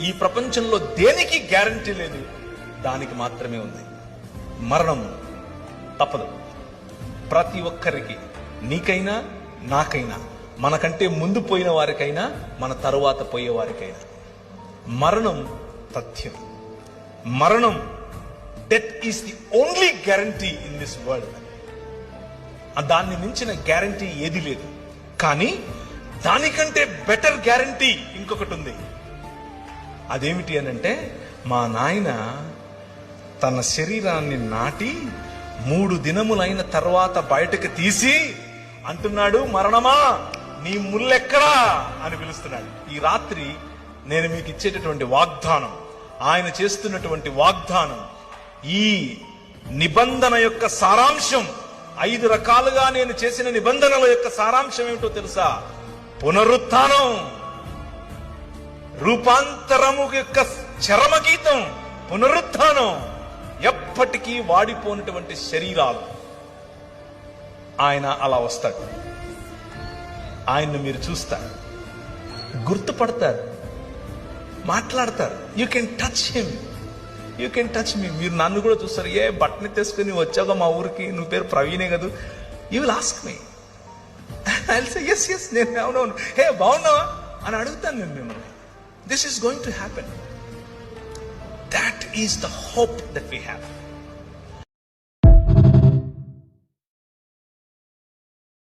ఈ ప్రపంచంలో దేనికి గ్యారంటీ లేదు, దానికి మాత్రమే ఉంది. మరణం తప్పదు ప్రతి ఒక్కరికి, నీకైనా నాకైనా, మనకంటే ముందు పోయిన వారికైనా మన తరువాత పోయే వారికైనా. మరణం తథ్యం. మరణం, death is the only guarantee in this world. దాన్ని మించిన గ్యారంటీ ఏది లేదు. కానీ దానికంటే బెటర్ గ్యారంటీ ఇంకొకటి ఉంది. అదేమిటి అనంటే, మా నాయన తన శరీరాన్ని నాటి 3 దినములైన తర్వాత బయటకు తీసి అంటున్నాడు, మరణమా నీ ముల్లెక్కడా అని పిలుస్తున్నాడు. ఈ రాత్రి నేను మీకు ఇచ్చేటటువంటి వాగ్దానం, ఆయన చేస్తున్నటువంటి వాగ్దానం, ఈ నిబంధన యొక్క సారాంశం, 5 రకాలుగా నేను చేసిన నిబంధనల యొక్క సారాంశం ఏమిటో తెలుసా? పునరుత్థానం, రూపాంతరము యొక్క చరమగీతం, పునరుత్థానం. ఎప్పటికీ వాడిపోయినటువంటి శరీరాలు. ఆయన అలా వస్తాడు. ఆయన్ను మీరు చూస్తారు, గుర్తుపడతారు, మాట్లాడతారు. You can touch him, you can touch me. మీరు నన్ను కూడా చూస్తారు. ఏ బట్టని తీసుకుని వచ్చాగా మా ఊరికి, నువ్వు పేరు ప్రవీణే కదా, you will ask me. I will say yes yes, నేను అవునవును, హే బాగున్నావా అని అడుగుతాను నేను మిమ్మల్ని. This is going to happen. That is the hope that we have.